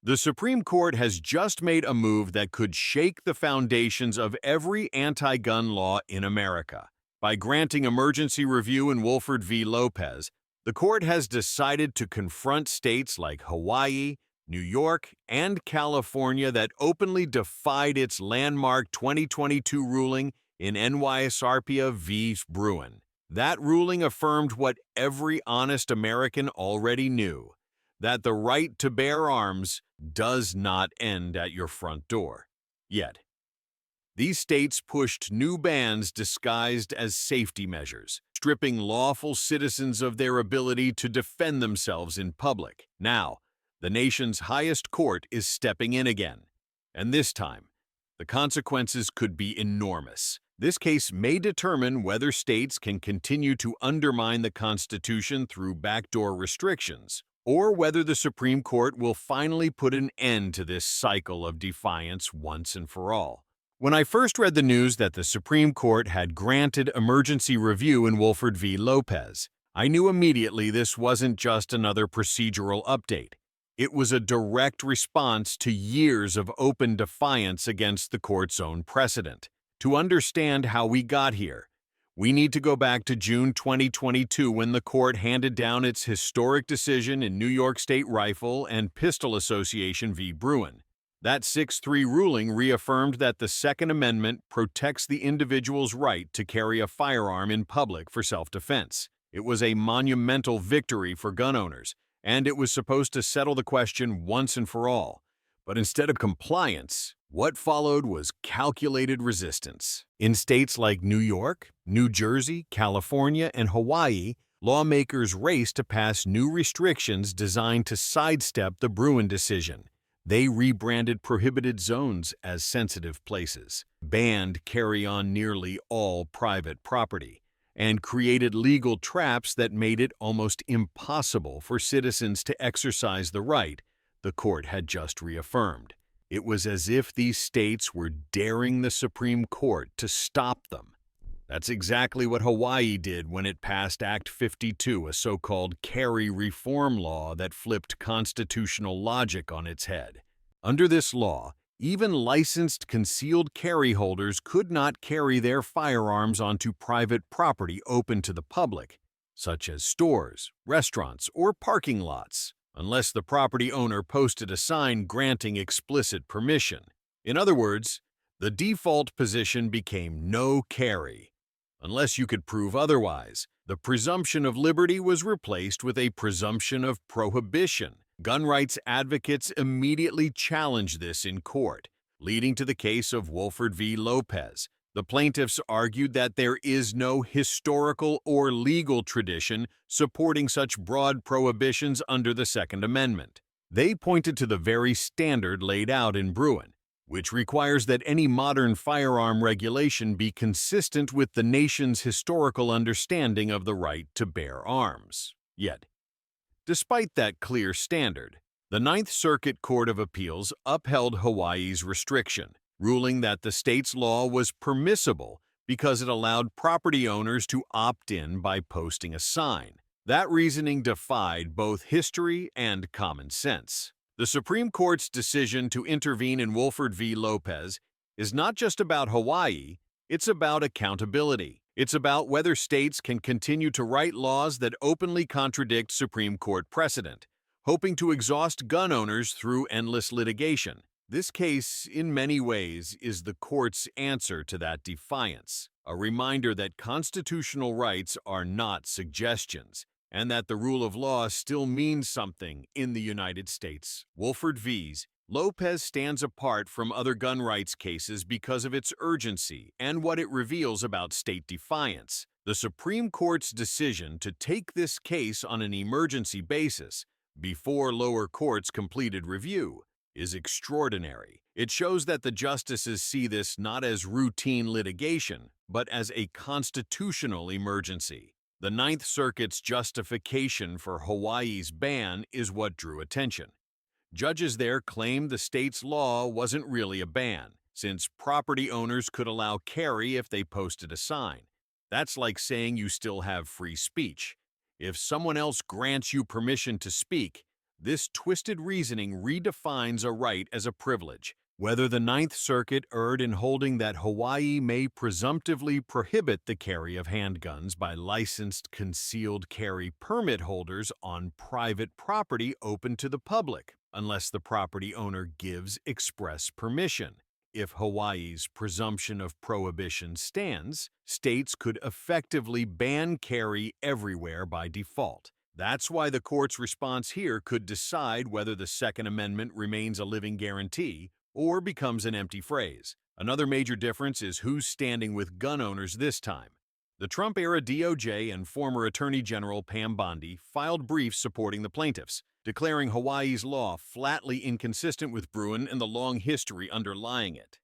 The Supreme Court has just made a move that could shake the foundations of every anti-gun law in America. By granting emergency review in Wolford v. Lopez, the court has decided to confront states like Hawaii, New York, and California that openly defied its landmark 2022 ruling in NYSRPA v. Bruen. That ruling affirmed what every honest American already knew, that the right to bear arms does not end at your front door. Yet, these states pushed new bans disguised as safety measures, stripping lawful citizens of their ability to defend themselves in public. Now, the nation's highest court is stepping in again, and this time, the consequences could be enormous. This case may determine whether states can continue to undermine the Constitution through backdoor restrictions, or whether the Supreme Court will finally put an end to this cycle of defiance once and for all. When I first read the news that the Supreme Court had granted emergency review in Wolford v. Lopez, I knew immediately this wasn't just another procedural update. It was a direct response to years of open defiance against the court's own precedent. To understand how we got here, we need to go back to June 2022 when the court handed down its historic decision in New York State Rifle and Pistol Association v. Bruen. That 6-3 ruling reaffirmed that the Second Amendment protects the individual's right to carry a firearm in public for self-defense. It was a monumental victory for gun owners, and it was supposed to settle the question once and for all. But instead of compliance, what followed was calculated resistance. In states like New York, New Jersey, California, and Hawaii, lawmakers raced to pass new restrictions designed to sidestep the Bruen decision. They rebranded prohibited zones as sensitive places, banned carry on nearly all private property, and created legal traps that made it almost impossible for citizens to exercise the right the court had just reaffirmed. It was as if these states were daring the Supreme Court to stop them. That's exactly what Hawaii did when it passed Act 52, a so-called carry reform law that flipped constitutional logic on its head. Under this law, even licensed concealed carry holders could not carry their firearms onto private property open to the public, such as stores, restaurants, or parking lots, unless the property owner posted a sign granting explicit permission. In other words, the default position became no carry. Unless you could prove otherwise, the presumption of liberty was replaced with a presumption of prohibition. Gun rights advocates immediately challenged this in court, leading to the case of Wolford v. Lopez. The plaintiffs argued that there is no historical or legal tradition supporting such broad prohibitions under the Second Amendment. They pointed to the very standard laid out in Bruen, which requires that any modern firearm regulation be consistent with the nation's historical understanding of the right to bear arms. Yet, despite that clear standard, the Ninth Circuit Court of Appeals upheld Hawaii's restriction, ruling that the state's law was permissible because it allowed property owners to opt in by posting a sign. That reasoning defied both history and common sense. The Supreme Court's decision to intervene in Wolford v. Lopez is not just about Hawaii, it's about accountability. It's about whether states can continue to write laws that openly contradict Supreme Court precedent, hoping to exhaust gun owners through endless litigation. This case, in many ways, is the court's answer to that defiance, a reminder that constitutional rights are not suggestions, and that the rule of law still means something in the United States. Wolford vs. Lopez stands apart from other gun rights cases because of its urgency and what it reveals about state defiance. The Supreme Court's decision to take this case on an emergency basis before lower courts completed review is extraordinary. It shows that the justices see this not as routine litigation, but as a constitutional emergency. The Ninth Circuit's justification for Hawaii's ban is what drew attention. Judges there claimed the state's law wasn't really a ban, since property owners could allow carry if they posted a sign. That's like saying you still have free speech. If someone else grants you permission to speak, This twisted reasoning redefines a right as a privilege. Whether the Ninth Circuit erred in holding that Hawaii may presumptively prohibit the carry of handguns by licensed concealed carry permit holders on private property open to the public, unless the property owner gives express permission. If Hawaii's presumption of prohibition stands, states could effectively ban carry everywhere by default. That's why the court's response here could decide whether the Second Amendment remains a living guarantee or becomes an empty phrase. Another major difference is who's standing with gun owners this time. The Trump-era DOJ and former Attorney General Pam Bondi filed briefs supporting the plaintiffs, declaring Hawaii's law flatly inconsistent with Bruen and the long history underlying it.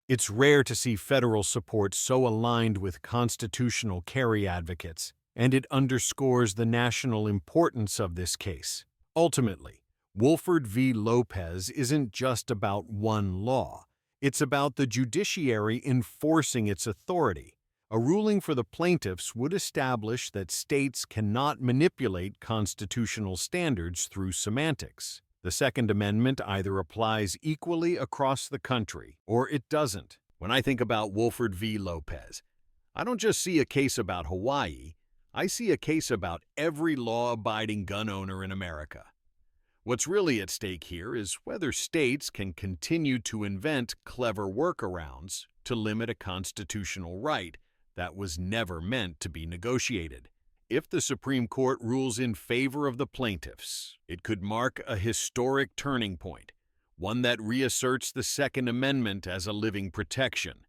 It's rare to see federal support so aligned with constitutional carry advocates, and it underscores the national importance of this case. Ultimately, Wolford v. Lopez isn't just about one law. It's about the judiciary enforcing its authority. A ruling for the plaintiffs would establish that states cannot manipulate constitutional standards through semantics. The Second Amendment either applies equally across the country or it doesn't. When I think about Wolford v. Lopez, I don't just see a case about Hawaii. I see a case about every law-abiding gun owner in America. What's really at stake here is whether states can continue to invent clever workarounds to limit a constitutional right that was never meant to be negotiated. If the Supreme Court rules in favor of the plaintiffs, it could mark a historic turning point, one that reasserts the Second Amendment as a living protection,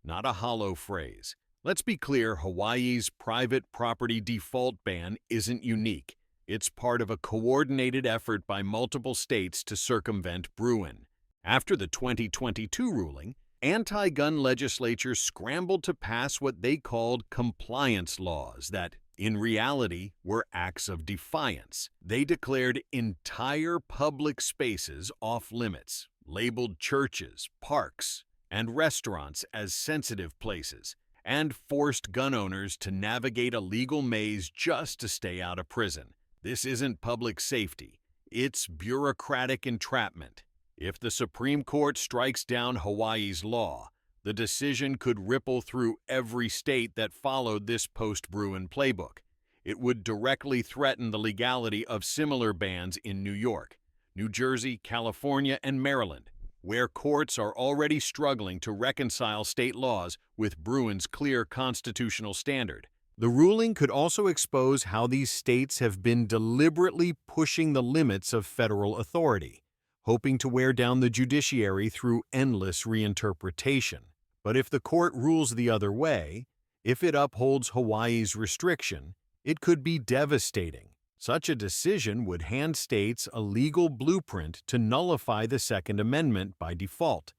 not a hollow phrase. Let's be clear, Hawaii's private property default ban isn't unique. It's part of a coordinated effort by multiple states to circumvent Bruen. After the 2022 ruling, anti-gun legislatures scrambled to pass what they called compliance laws that, in reality, were acts of defiance. They declared entire public spaces off-limits, labeled churches, parks, and restaurants as sensitive places, and forced gun owners to navigate a legal maze just to stay out of prison. This isn't public safety. It's bureaucratic entrapment. If the Supreme Court strikes down Hawaii's law, the decision could ripple through every state that followed this post-Bruen playbook. It would directly threaten the legality of similar bans in New York, New Jersey, California, and Maryland, where courts are already struggling to reconcile state laws with Bruen's clear constitutional standard. The ruling could also expose how these states have been deliberately pushing the limits of federal authority, hoping to wear down the judiciary through endless reinterpretation. But if the court rules the other way, if it upholds Hawaii's restriction, it could be devastating. Such a decision would hand states a legal blueprint to nullify the Second Amendment by default,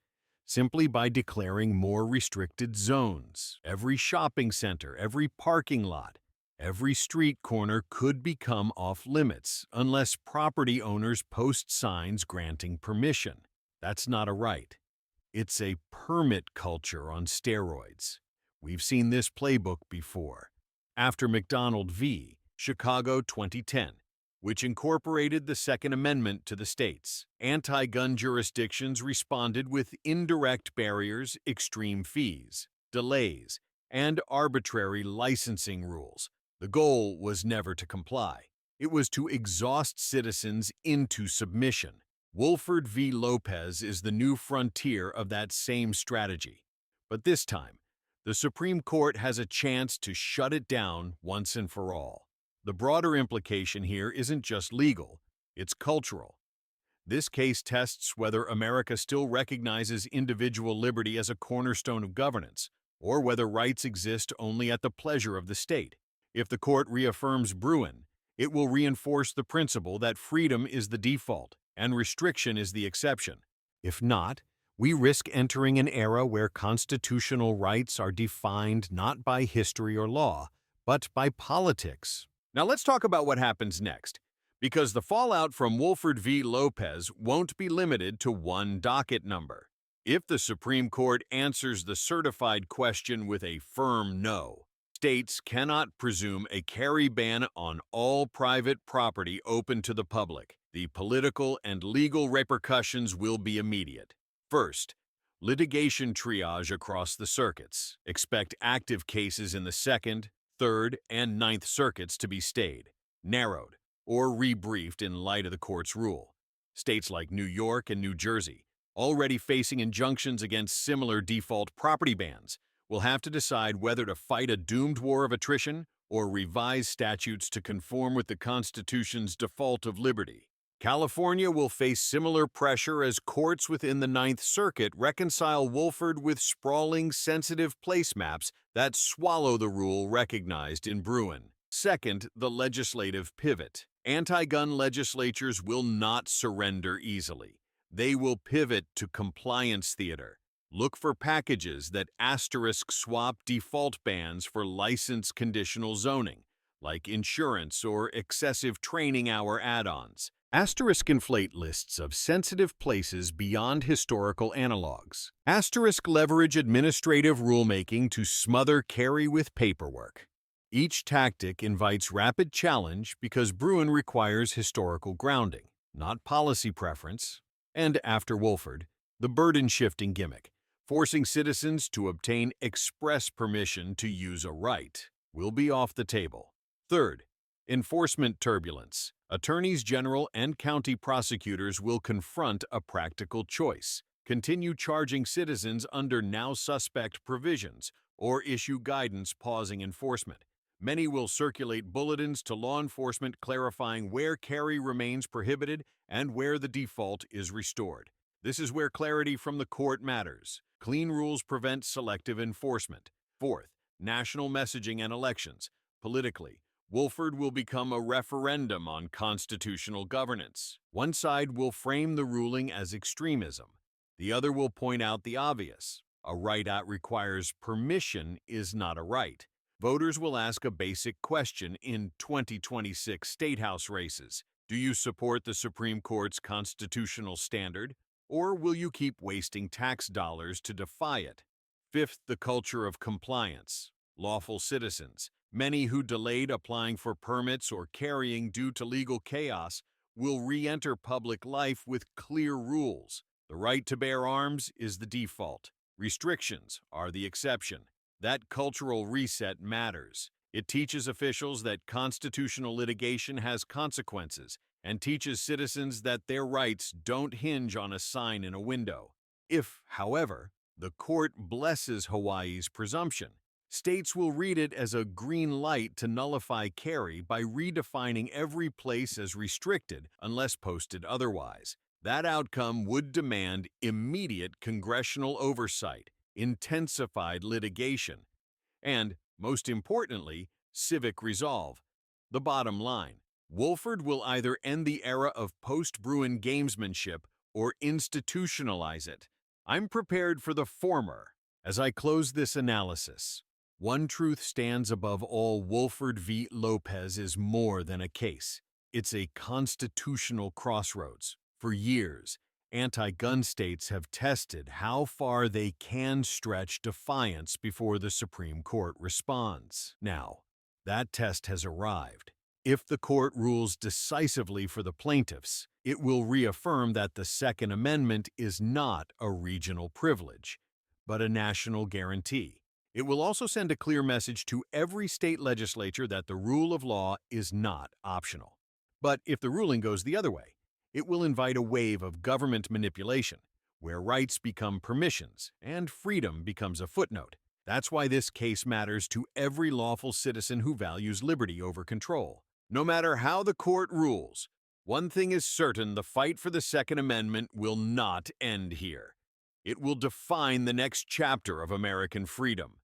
simply by declaring more restricted zones. Every shopping center, every parking lot, every street corner could become off-limits unless property owners post signs granting permission. That's not a right. It's a permit culture on steroids. We've seen this playbook before. After McDonald v. Chicago 2010, which incorporated the Second Amendment to the states, anti-gun jurisdictions responded with indirect barriers, extreme fees, delays, and arbitrary licensing rules. The goal was never to comply. It was to exhaust citizens into submission. Wolford v. Lopez is the new frontier of that same strategy. But this time, the Supreme Court has a chance to shut it down once and for all. The broader implication here isn't just legal, it's cultural. This case tests whether America still recognizes individual liberty as a cornerstone of governance, or whether rights exist only at the pleasure of the state. If the court reaffirms Bruen, it will reinforce the principle that freedom is the default and restriction is the exception. If not, we risk entering an era where constitutional rights are defined not by history or law, but by politics. Now let's talk about what happens next, because the fallout from Wolford v. Lopez won't be limited to one docket number. If the Supreme Court answers the certified question with a firm no, states cannot presume a carry ban on all private property open to the public. The political and legal repercussions will be immediate. First, litigation triage across the circuits. Expect active cases in the Second, Third, and Ninth Circuits to be stayed, narrowed, or rebriefed in light of the court's rule. States like New York and New Jersey, already facing injunctions against similar default property bans, will have to decide whether to fight a doomed war of attrition or revise statutes to conform with the Constitution's default of liberty. California will face similar pressure as courts within the Ninth Circuit reconcile Wolford with sprawling, sensitive place maps that swallow the rule recognized in Bruen. Second, the legislative pivot. Anti-gun legislatures will not surrender easily. They will pivot to compliance theater. Look for packages that asterisk swap default bans for license conditional zoning, like insurance or excessive training hour add-ons. Asterisk inflate lists of sensitive places beyond historical analogs. Asterisk leverage administrative rulemaking to smother carry with paperwork. Each tactic invites rapid challenge because Bruen requires historical grounding, not policy preference. And after Wolford, the burden-shifting gimmick, forcing citizens to obtain express permission to use a right, will be off the table. Third, enforcement turbulence. Attorneys general and county prosecutors will confront a practical choice: continue charging citizens under now suspect provisions or issue guidance pausing enforcement. Many will circulate bulletins to law enforcement clarifying where carry remains prohibited and where the default is restored. This is where clarity from the court matters. Clean rules prevent selective enforcement. Fourth, national messaging and elections. Politically, Wolford will become a referendum on constitutional governance. One side will frame the ruling as extremism. The other will point out the obvious. A right that requires permission is not a right. Voters will ask a basic question in 2026 State House races. Do you support the Supreme Court's constitutional standard, or will you keep wasting tax dollars to defy it? Fifth, the culture of compliance. Lawful citizens, many who delayed applying for permits or carrying due to legal chaos, will re-enter public life with clear rules. The right to bear arms is the default. Restrictions are the exception. That cultural reset matters. It teaches officials that constitutional litigation has consequences and teaches citizens that their rights don't hinge on a sign in a window. If, however, the court blesses Hawaii's presumption, states will read it as a green light to nullify carry by redefining every place as restricted unless posted otherwise. That outcome would demand immediate congressional oversight, intensified litigation, and, most importantly, civic resolve. The bottom line: Wolford will either end the era of post-Bruen gamesmanship or institutionalize it. I'm prepared for the former. As I close this analysis, one truth stands above all: Wolford v. Lopez is more than a case. It's a constitutional crossroads. For years, anti-gun states have tested how far they can stretch defiance before the Supreme Court responds. Now, that test has arrived. If the court rules decisively for the plaintiffs, it will reaffirm that the Second Amendment is not a regional privilege, but a national guarantee. It will also send a clear message to every state legislature that the rule of law is not optional. But if the ruling goes the other way, it will invite a wave of government manipulation, where rights become permissions and freedom becomes a footnote. That's why this case matters to every lawful citizen who values liberty over control. No matter how the court rules, one thing is certain: the fight for the Second Amendment will not end here. It will define the next chapter of American freedom.